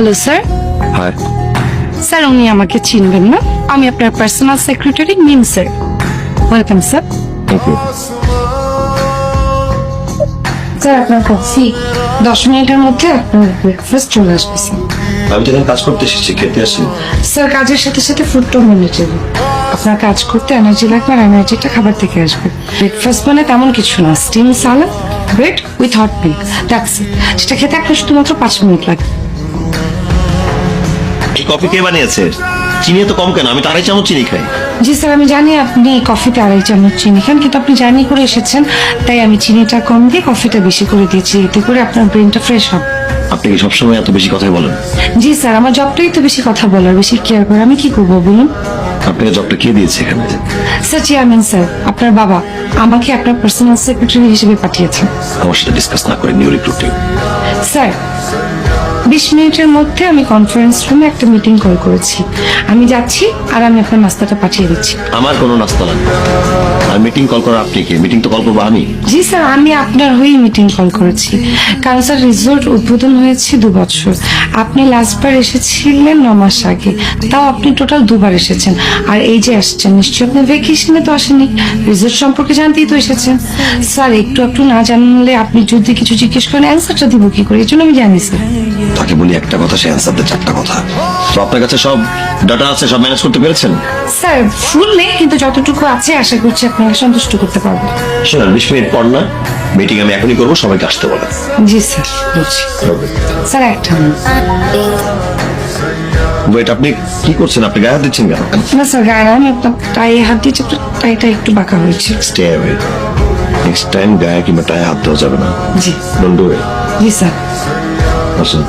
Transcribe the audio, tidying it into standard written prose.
Hello sir. High. Sir উনি আমাকে চিনবেন না, আমি আপনার personal secretary Mim sir. Welcome sir. Thank you. Sir আপনার কফি 10 মিনিটের মধ্যে আপনার ব্রেকফাস্ট চলে আসবে স্যার। আমি তো এখানে কাজ করতে এসেছি, খেতে আসি। স্যার কাজের সাথে সাথে ফুডটাও মেনে যাবে। আপনার কাজ করতে এনার্জি লাগবে, আর এনার্জিটা খাবার থেকে আসবে। ব্রেকফাস্ট মানে তেমন কিছু না, steam salad, bread with hot milk, that's it. যেটা খেতে আপনার শুধুমাত্র 5 মিনিট লাগবে। এই কফি কে বানিয়েছে? চিনি তো কম কেন? আমি তো 2.5 চামচ চিনি খাই। জি স্যার, আমি জানি আপনি কফিতে 2.5 চামচ চিনি খান, কিন্তু আপনি জার্নি করে এসেছেন, তাই আমি চিনিটা কম দিয়ে কফিটা বেশি করে দিয়েছি, এতে করে আপনার ব্রেনটা ফ্রেশ হবে। আপনি কি সবসময় এত বেশি কথাই বলেন? জি স্যার, আমার জবটাই তো বেশি কথা বলার, বেশি কেয়ার করে, আমি কি করবো বলুন? আপনাকে জবটা কে দিয়েছে এখানে? স্যার চেয়ারম্যান স্যার, আপনার বাবা আমাকে আপনার পার্সোনাল সেক্রেটারি হিসেবে পাঠিয়েছেন। আমার সাথে ডিসকাস না করে নিউ রিক্রুটিং। স্যার 20 মিনিটের মধ্যে আমি কনফারেন্স রুমে একটা মিটিং কল করেছি, আমি যাচ্ছি, আর আমি আপনার নাস্তাটা পাঠিয়ে দিচ্ছি। আমার কোনো নাস্তা লাগবে। আর মিটিং কল করা আপনি কে? মিটিং তো কল করবো আমি। জি স্যার, আমি আপনার হয়েই মিটিং কল করেছি, কারণ স্যার রিসোর্ট উদ্বোধন হয়েছে 2 বছর, আপনি লাস্টবার এসেছিলেন 9 মাস আগে, তাও আপনি টোটাল 2 বার এসেছেন, আর এই যে আসছেন নিশ্চয়ই আপনি ভ্যাকেশনে তো আসেননি, রিসোর্ট সম্পর্কে জানতেই তো এসেছেন। স্যার একটু না জানলে আপনি যদি কিছু জিজ্ঞেস করেন অ্যান্সারটা দিব কি করে, এই জন্য আমি জানি স্যার। তাকে বলি একটা কথা, সে অ্যান্সার দেয় 4টা কথা। তো আপনার কাছে সব ডাটা আছে, সব ম্যানেজ করতে পেরেছেন? স্যার ফুল নেই, কিন্তু যতটুকু আছে আশা করছি আপনাকে সন্তুষ্ট করতে পারবো। শোনেন, 20 মিনিট পর না, মিটিং আমি এখনই করবো, সবাইকে আসতে বলেন। জি স্যার বুঝছি। স্যার একটা মিনিট। ওয়েট, আপনি কি করছেন? আপনি গায়ে হাত দিচ্ছেন কেন? না স্যার গায়ে না, আমি আপনার টাই হাত দিয়েছি, একটু টাইটা একটু বাঁকা হয়েছে। Stay away. নেক্সট টাইম গায়ে কিংবা টায়ে হাত দেওয়া যাবে না। জি ডোন্ট ডু ইট। জি স্যার। আসুন।